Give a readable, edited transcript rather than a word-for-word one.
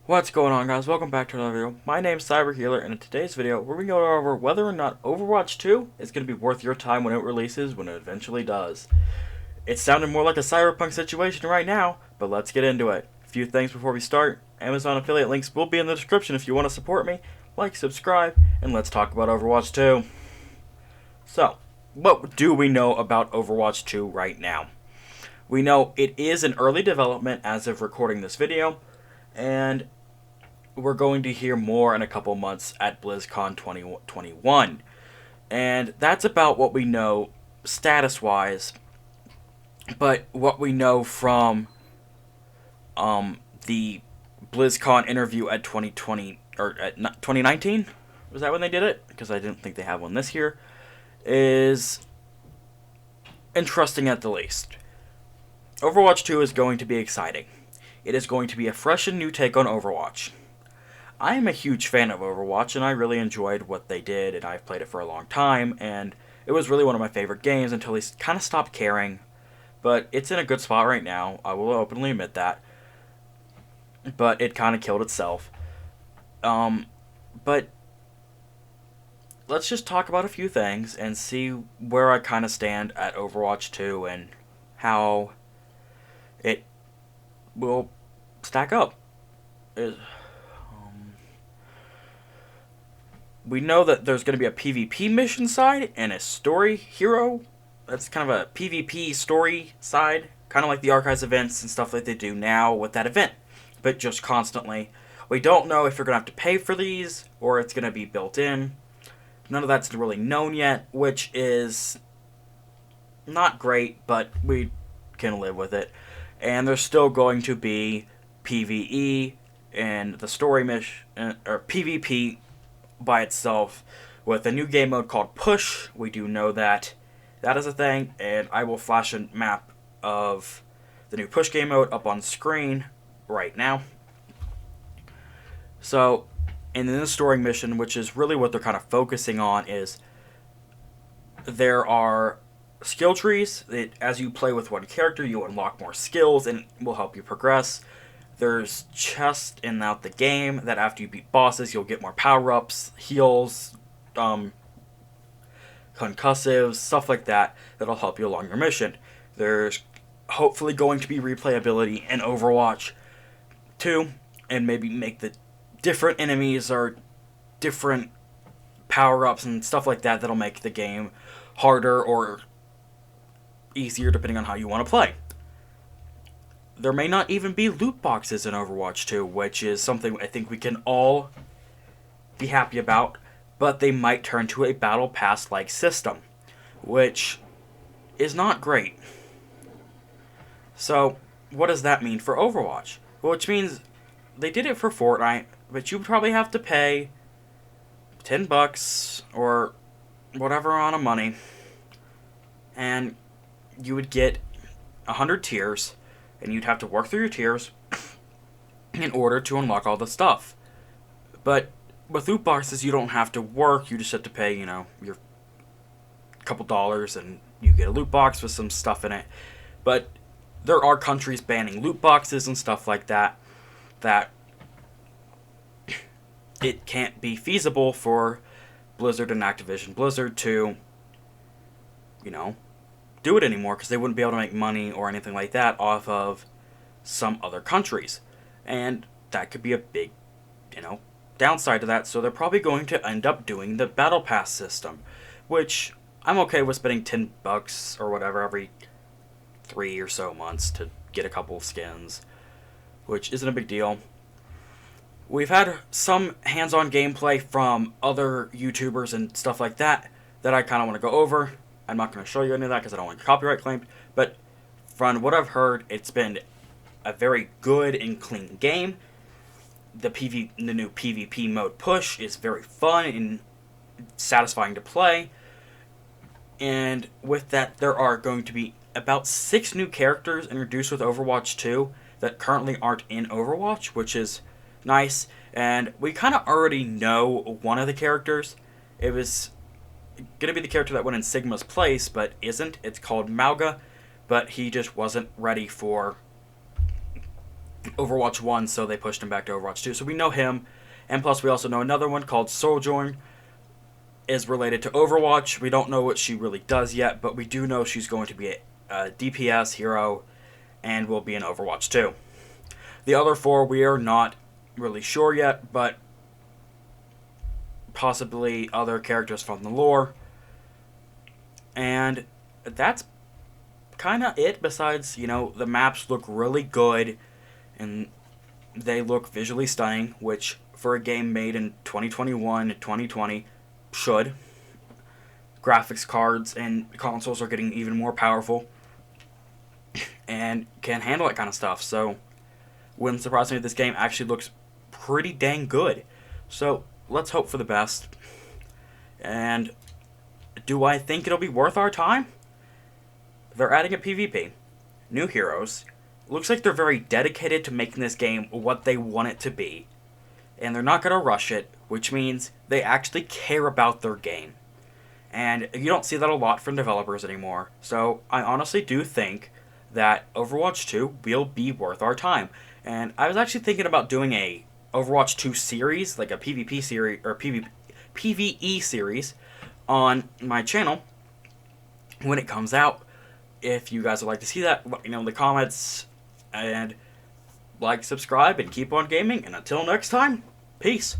What's going on, guys? Welcome back to another video. My name's Cyberhealer, and in today's video, we're going to go over whether or not Overwatch 2 is going to be worth your time when it releases, when it eventually does. It sounded more like a cyberpunk situation right now, but let's get into it. A few things before we start. Amazon affiliate links will be in the description if you want to support me. Like, subscribe, and let's talk about Overwatch 2. So, what do we know about Overwatch 2 right now? We know it is in early development as of recording this video, and we're going to hear more in a couple months at BlizzCon 2021. And that's about what we know status-wise. But what we know from the BlizzCon interview at 2020 or at 2019, was that when they did it? Because I didn't think they have one this year. Is interesting at the least. Overwatch 2 is going to be exciting. It is going to be a fresh and new take on Overwatch. I am a huge fan of Overwatch, and I really enjoyed what they did, and I've played it for a long time, and it was really one of my favorite games until they kind of stopped caring. But it's in a good spot right now, I will openly admit that. But it kind of killed itself. But let's just talk about a few things and see where I kind of stand at Overwatch 2 and how it will stack up. We know that there's going to be a PvP mission side and a story hero. That's kind of a PvP story side, kind of like the Archives events and stuff like they do now with that event, but just constantly. We don't know if you're going to have to pay for these or it's going to be built in. None of that's really known yet, which is not great, but we can live with it. And there's still going to be PvE and the story mission, or PvP by itself with a new game mode called Push. We do know that that is a thing, and I will flash a map of the new Push game mode up on screen right now. So, and in the story mission, which is really what they're kind of focusing on, is there are skill trees that as you play with one character, you unlock more skills and it will help you progress. There's chests in out the game that after you beat bosses, you'll get more power-ups, heals, concussives, stuff like that, that'll help you along your mission. There's hopefully going to be replayability in Overwatch 2, and maybe make the different enemies or different power-ups and stuff like that that'll make the game harder or easier depending on how you want to play. There may not even be loot boxes in Overwatch 2, which is something I think we can all be happy about, but they might turn to a Battle Pass-like system, which is not great. So, what does that mean for Overwatch? Well, which means they did it for Fortnite, but you would probably have to pay $10 or whatever amount of money, and you would get 100 tiers, and you'd have to work through your tiers in order to unlock all the stuff. But with loot boxes, you don't have to work. You just have to pay, your couple dollars, and you get a loot box with some stuff in it. But there are countries banning loot boxes and stuff like that, that it can't be feasible for Blizzard and Activision Blizzard to, do it anymore, because they wouldn't be able to make money or anything like that off of some other countries. And that could be a big, downside to that. So they're probably going to end up doing the Battle Pass system, which I'm okay with spending $10 or whatever every 3 or so months to get a couple of skins, which isn't a big deal. We've had some hands-on gameplay from other YouTubers and stuff like that I kind of want to go over. I'm not going to show you any of that because I don't want copyright claimed, but from what I've heard, it's been a very good and clean game. The new PvP mode Push is very fun and satisfying to play. And with that, there are going to be about 6 new characters introduced with Overwatch 2 that currently aren't in Overwatch, which is nice. And we kind of already know one of the characters. It was going to be the character that went in Sigma's place, but isn't. It's called Mauga, but he just wasn't ready for Overwatch 1, so they pushed him back to Overwatch 2. So we know him. And plus, we also know another one called Sojourn is related to Overwatch. We don't know what she really does yet, but we do know she's going to be a DPS hero and will be in Overwatch 2. The other four, we are not really sure yet, but possibly other characters from the lore. And that's kind of it, besides, the maps look really good, and they look visually stunning, which for a game made in 2021 and 2020 should. Graphics cards and consoles are getting even more powerful and can handle that kind of stuff, so wouldn't surprise me if this game actually looks pretty dang good. So let's hope for the best. And do I think it'll be worth our time? They're adding a PvP, new heroes. Looks like they're very dedicated to making this game what they want it to be. And they're not going to rush it, which means they actually care about their game. And you don't see that a lot from developers anymore. So I honestly do think that Overwatch 2 will be worth our time. And I was actually thinking about doing a Overwatch 2 series, like a PvP series, or PvE series, on my channel when it comes out. If you guys would like to see that, let me know in the comments. And like, subscribe, and keep on gaming. And until next time, peace.